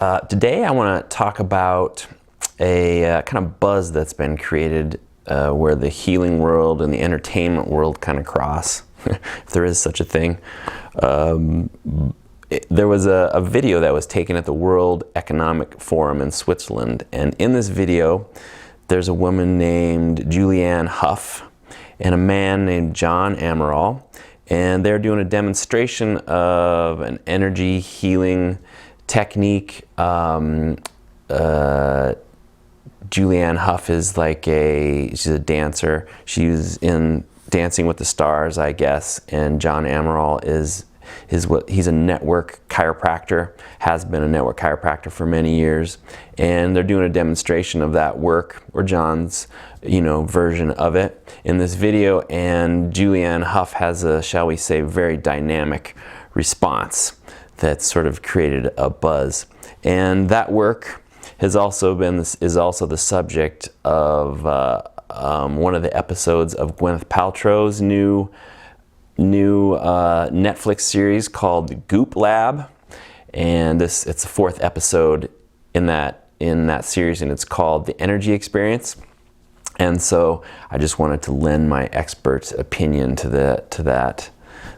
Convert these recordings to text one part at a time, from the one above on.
Today I want to talk about a kind of buzz that's been created where the healing world and the entertainment world kind of cross, if there is such a thing. There was a video that was taken at the World Economic Forum in Switzerland, and in this video there's a woman named Julianne Hough and a man named John Amaral, and they're doing a demonstration of an energy healing technique. Julianne Hough is she's a dancer. She's in Dancing with the Stars, I guess, and John Amaral he's a network chiropractor, has been a network chiropractor for many years, and they're doing a demonstration of that work, or John's version of it in this video. And Julianne Hough has a, shall we say, very dynamic response that sort of created a buzz. And that work is also the subject of one of the episodes of Gwyneth Paltrow's new Netflix series called Goop Lab, and it's the fourth episode in that series, and it's called The Energy Experience. And so I just wanted to lend my expert opinion to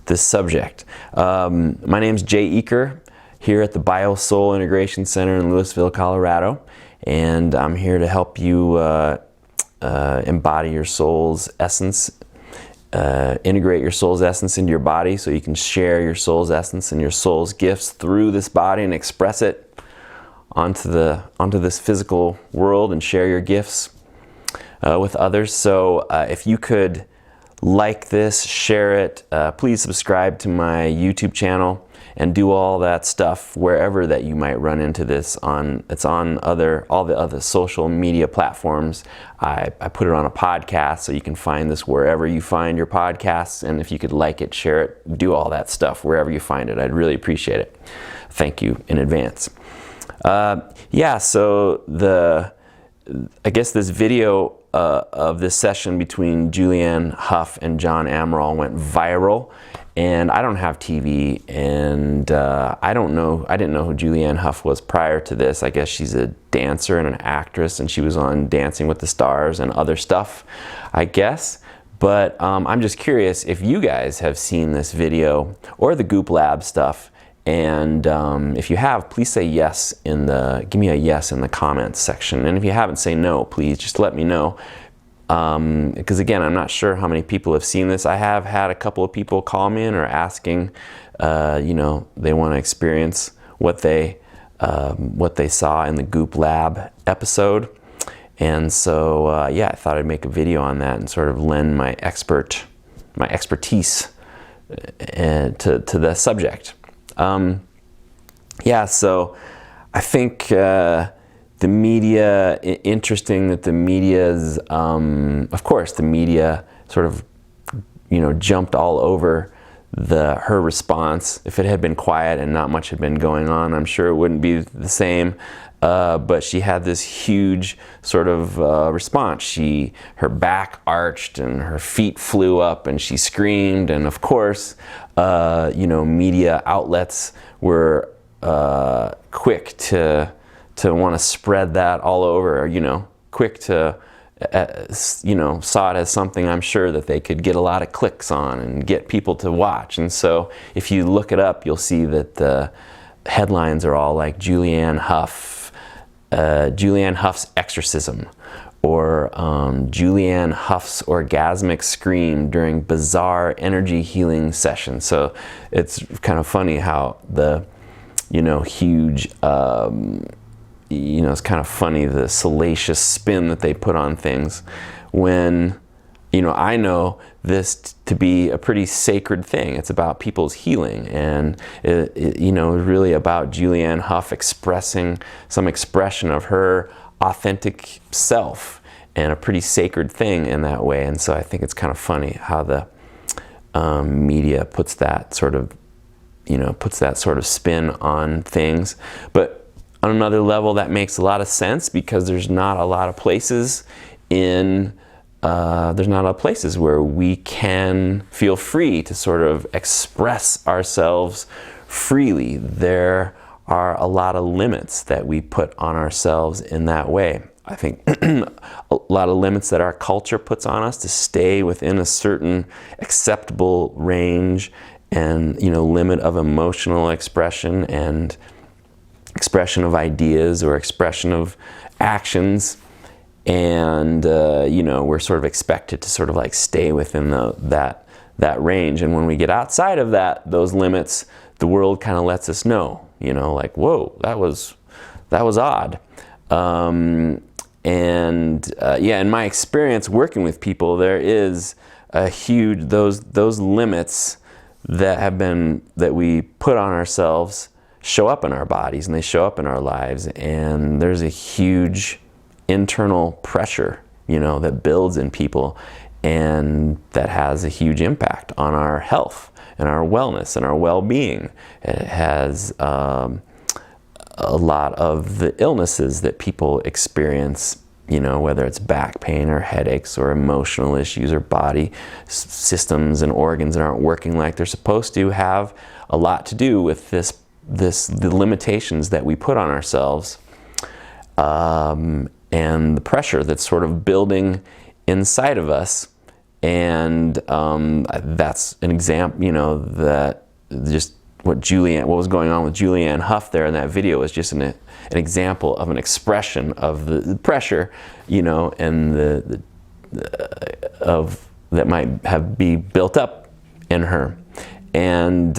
this subject. My name's Jay Eaker here at the bioSoul Integration Center in Louisville, Colorado, and I'm here to help you embody your soul's essence, integrate your soul's essence into your body so you can share your soul's essence and your soul's gifts through this body and express it onto this physical world and share your gifts with others. So if you could like this, share it, please subscribe to my YouTube channel and do all that stuff wherever that you might run into this on. It's on all the other social media platforms. I put it on a podcast, so you can find this wherever you find your podcasts, and if you could like it, share it, do all that stuff wherever you find it, I'd really appreciate it. Thank you in advance. So I guess this video of this session between Julianne Hough and John Amaral went viral, and I don't have TV, and I didn't know who Julianne Hough was prior to this. I guess she's a dancer and an actress, and she was on Dancing with the Stars and other stuff, I guess. But I'm just curious if you guys have seen this video or the Goop Lab stuff, and if you have, please say yes give me a yes in the comments section. And if you haven't, say no, please just let me know. Because again, I'm not sure how many people have seen this. I have had a couple of people call me in or asking, they want to experience what they saw in the Goop Lab episode. And so, I thought I'd make a video on that and sort of lend my expertise to the subject. So I think the media, interesting that the media's, of course, the media sort of, jumped all over her response. If it had been quiet and not much had been going on, I'm sure it wouldn't be the same. But she had this huge sort of response. Her back arched and her feet flew up and she screamed. And of course, media outlets were quick to want to spread that all over, quick to, saw it as something, I'm sure, that they could get a lot of clicks on and get people to watch. And so if you look it up, you'll see that the headlines are all like Julianne Hough's Exorcism, or Julianne Hough's orgasmic scream during bizarre energy healing session. So it's kind of funny how the, huge, it's kind of funny the salacious spin that they put on things when, I know this to be a pretty sacred thing. It's about people's healing, and really about Julianne Hough expressing some expression of her authentic self, and a pretty sacred thing in that way. And so I think it's kind of funny how the media puts that sort of spin on things. But on another level, that makes a lot of sense, because there's not a lot of places where we can feel free to sort of express ourselves freely. There are a lot of limits that we put on ourselves in that way. I think a lot of limits that our culture puts on us to stay within a certain acceptable range and, limit of emotional expression and expression of ideas or expression of actions. And, we're sort of expected to sort of like stay within that range. And when we get outside of those limits, the world kind of lets us know, like, whoa, that was odd. In my experience working with people, there is a huge, those limits that we put on ourselves show up in our bodies and they show up in our lives. And there's a huge internal pressure, that builds in people and that has a huge impact on our health and our wellness and our well-being. It has a lot of the illnesses that people experience, whether it's back pain or headaches or emotional issues or body systems and organs that aren't working like they're supposed to, have a lot to do with the limitations that we put on ourselves, and the pressure that's sort of building inside of us. And that's an example, that just what was going on with Julianne Hough there in that video was just an example of an expression of the pressure, and that might be built up in her. And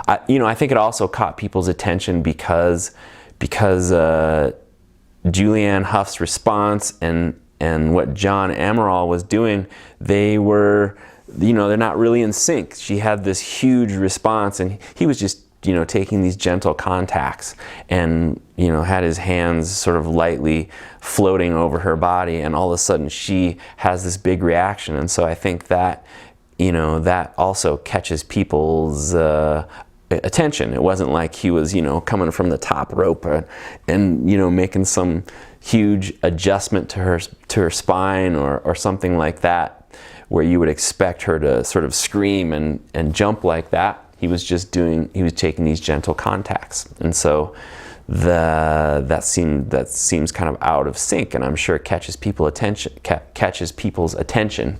I think it also caught people's attention because Julianne Hough's response and what John Amaral was doing, they're not really in sync. She had this huge response and he was just, taking these gentle contacts and, had his hands sort of lightly floating over her body, and all of a sudden she has this big reaction. And so I think that, that also catches people's attention. It wasn't like he was, coming from the top rope and making some huge adjustment to her spine or something like that, where you would expect her to sort of scream and jump like that. He was taking these gentle contacts. And so that seems kind of out of sync, and I'm sure it catches people's attention.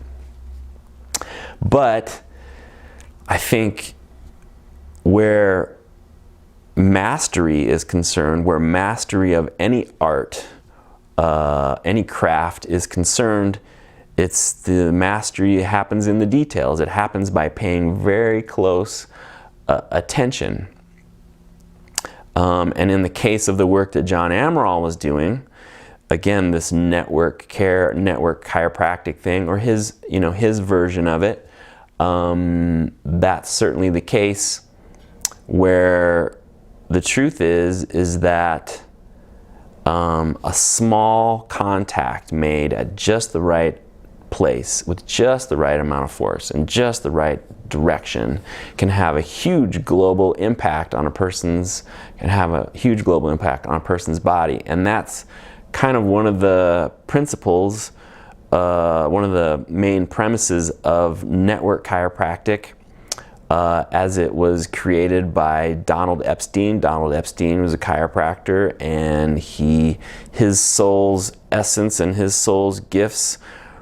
But I think where mastery is concerned, where mastery of any art, any craft is concerned, it's the mastery happens in the details. It happens by paying very close attention. And in the case of the work that John Amaral was doing, again, this network chiropractic thing, or his version of it, that's certainly the case, where the truth is that a small contact made at just the right place with just the right amount of force and just the right direction can have a huge global impact on a person's body. And that's kind of one of the principles, one of the main premises of network chiropractic, as it was created by Donald Epstein. Donald Epstein was a chiropractor, and his soul's essence and his soul's gifts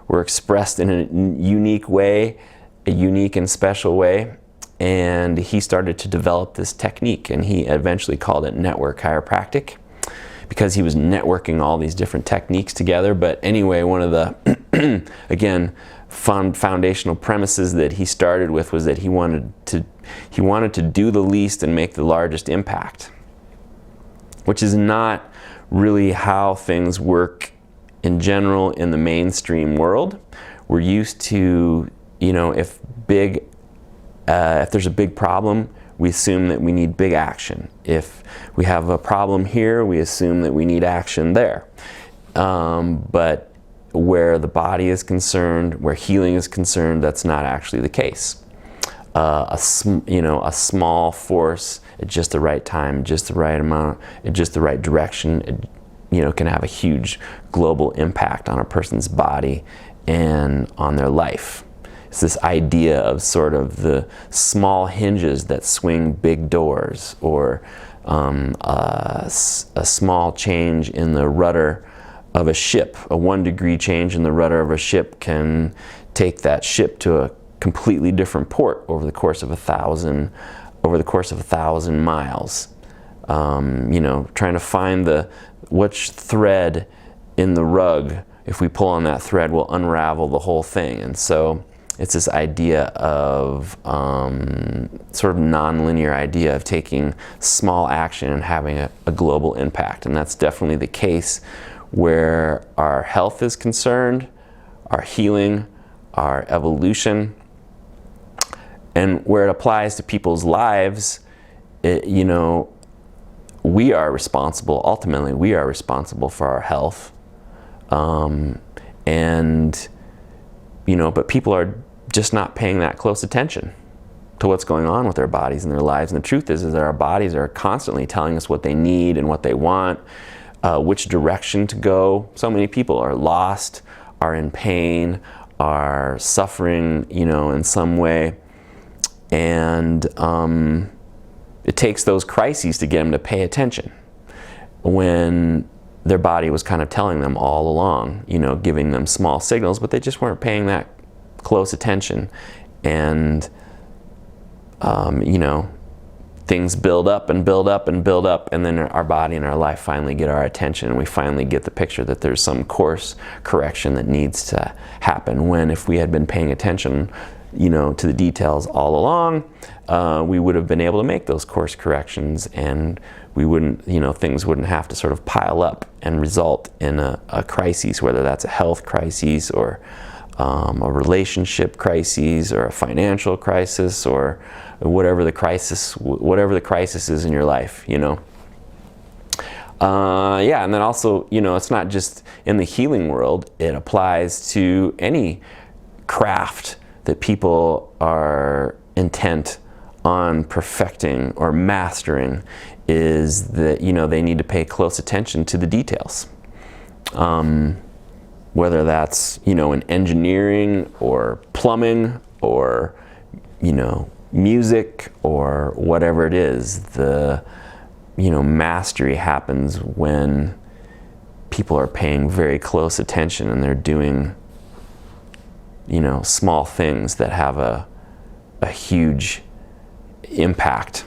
were expressed in a unique way, a unique and special way. And he started to develop this technique, and he eventually called it network chiropractic, because he was networking all these different techniques together. But anyway, one of the, again, foundational premises that he started with was that he wanted to do the least and make the largest impact, which is not really how things work in general in the mainstream world. We're used to, if there's a big problem, we assume that we need big action. If we have a problem here, we assume that we need action there. But where the body is concerned, where healing is concerned, that's not actually the case. A small force at just the right time, just the right amount, in just the right direction, can have a huge global impact on a person's body and on their life. It's this idea of sort of the small hinges that swing big doors, or a small change in the rudder of a ship. A 1 degree change in the rudder of a ship can take that ship to a completely different port over the course of 1,000 miles. You know, trying to find which thread in the rug, if we pull on that thread, will unravel the whole thing. And so it's this idea of sort of non-linear idea of taking small action and having a global impact. And that's definitely the case where our health is concerned, our healing, our evolution, and where it applies to people's lives. You know, we are responsible, ultimately we are responsible for our health. And, you know, but people are just not paying that close attention to what's going on with their bodies and their lives. And the truth is that our bodies are constantly telling us what they need and what they want, which direction to go. So many people are lost, are in pain, are suffering, you know, in some way. And it takes those crises to get them to pay attention, when their body was kind of telling them all along, you know, giving them small signals, but they just weren't paying that close attention. And, you know, things build up and build up and build up, and then our body and our life finally get our attention, and we finally get the picture that there's some course correction that needs to happen. When if we had been paying attention, you know, to the details all along, we would have been able to make those course corrections, and we wouldn't, you know, things wouldn't have to sort of pile up and result in a crisis, whether that's a health crisis or a relationship crisis or a financial crisis or whatever the crisis is in your life, you know. Yeah, and then also, you know, it's not just in the healing world, it applies to any craft that people are intent on perfecting or mastering, is that, you know, they need to pay close attention to the details. Whether that's, you know, in engineering or plumbing or, you know, music or whatever it is, the, you know, mastery happens when people are paying very close attention and they're doing, you know, small things that have a huge impact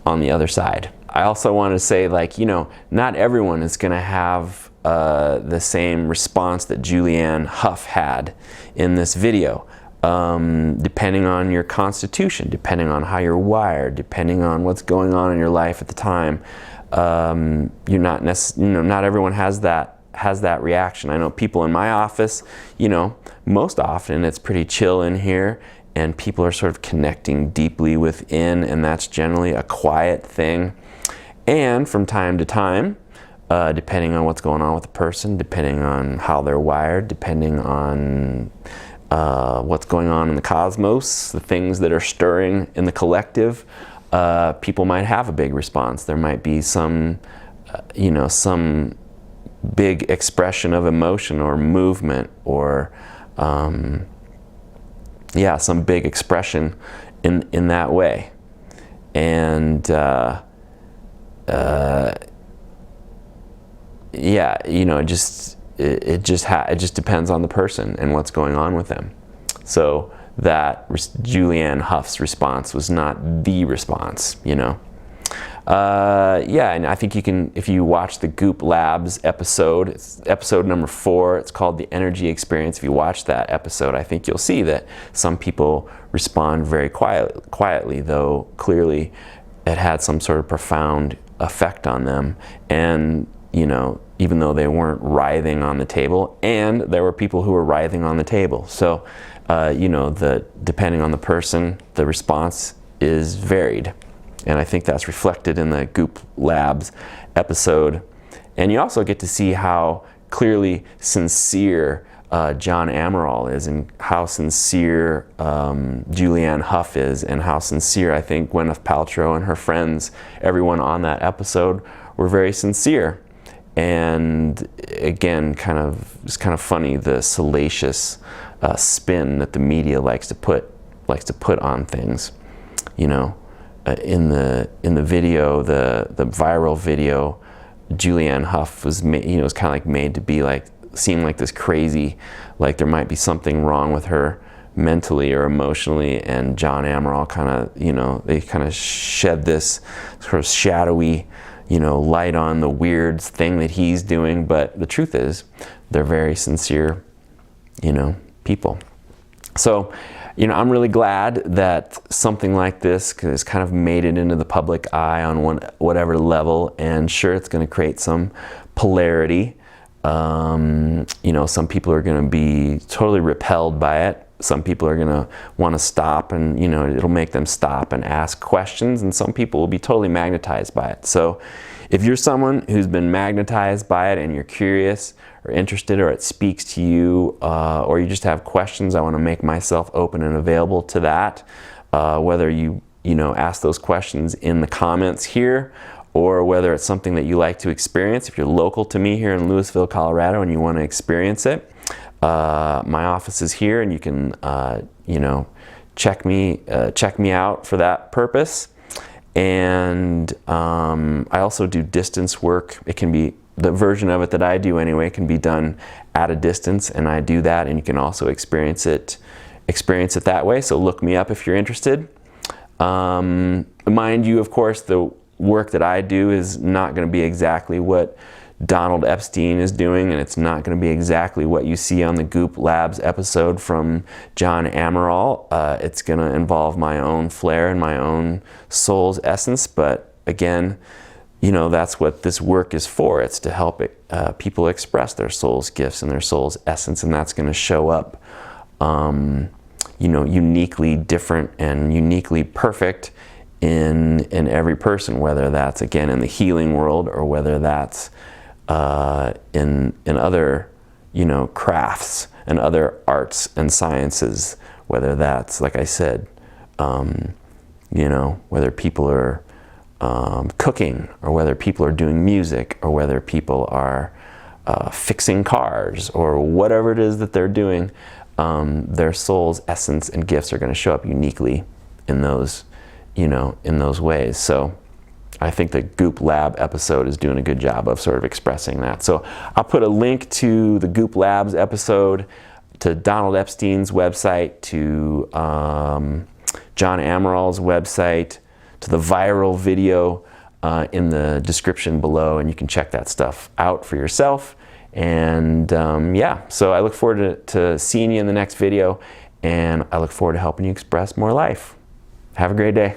on the other side. I also want to say, like, you know, not everyone is going to have the same response that Julianne Hough had in this video. Depending on your constitution, depending on how you're wired, depending on what's going on in your life at the time, not everyone has that reaction. I know people in my office, you know, most often it's pretty chill in here, and people are sort of connecting deeply within, and that's generally a quiet thing. And from time to time, depending on what's going on with the person, depending on how they're wired, depending on what's going on in the cosmos, the things that are stirring in the collective, people might have a big response. There might be some, you know, some big expression of emotion or movement, or yeah, some big expression in that way. And yeah, you know, it just depends on the person and what's going on with them. So that Julianne Hough's response was not the response, you know. Yeah, and I think you can, if you watch the Goop Labs episode, it's episode number 4, it's called The Energy Experience. If you watch that episode, I think you'll see that some people respond very quietly, though clearly it had some sort of profound effect on them. And, you know, even though they weren't writhing on the table, and there were people who were writhing on the table. So, you know, depending on the person, the response is varied. And I think that's reflected in the Goop Labs episode. And you also get to see how clearly sincere John Amaral is, and how sincere Julianne Hough is, and how sincere I think Gwyneth Paltrow and her friends, everyone on that episode, were very sincere. And again, it's kind of funny, the salacious spin that the media likes to put on things. You know, in the video, the viral video, Julianne Hough was was kind of like made to be like, seem like this crazy, like there might be something wrong with her mentally or emotionally, and John Amaral kind of, they kind of shed this sort of shadowy, light on the weird thing that he's doing. But the truth is, they're very sincere, people. So, I'm really glad that something like this has kind of made it into the public eye on whatever level, and sure, it's going to create some polarity. Some people are going to be totally repelled by it. Some people are going to want to stop, and it'll make them stop and ask questions, and some people will be totally magnetized by it. So if you're someone who's been magnetized by it and you're curious or interested, or it speaks to you, or you just have questions, I want to make myself open and available to that. Whether you ask those questions in the comments here, or whether it's something that you like to experience. If you're local to me here in Louisville, Colorado, and you want to experience it, my office is here, and you can check me out for that purpose. And I also do distance work. It can be, the version of it that I do anyway, can be done at a distance, and I do that, and you can also experience it that way. So look me up if you're interested. Mind you, of course, the work that I do is not going to be exactly what Donald Epstein is doing, and it's not going to be exactly what you see on the Goop Labs episode from John Amaral. It's going to involve my own flair and my own soul's essence, but again, that's what this work is for. It's to help people express their soul's gifts and their soul's essence, and that's going to show up uniquely different and uniquely perfect in every person, whether that's again in the healing world, or whether that's in other crafts and other arts and sciences, whether that's, like I said, whether people are cooking, or whether people are doing music, or whether people are fixing cars, or whatever it is that they're doing, their soul's essence and gifts are going to show up uniquely in those in those ways. So I think the Goop Lab episode is doing a good job of sort of expressing that. So I'll put a link to the Goop Labs episode, to Donald Epstein's website, to John Amaral's website, to the viral video in the description below, and you can check that stuff out for yourself. And yeah, so I look forward to seeing you in the next video, and I look forward to helping you express more life. Have a great day.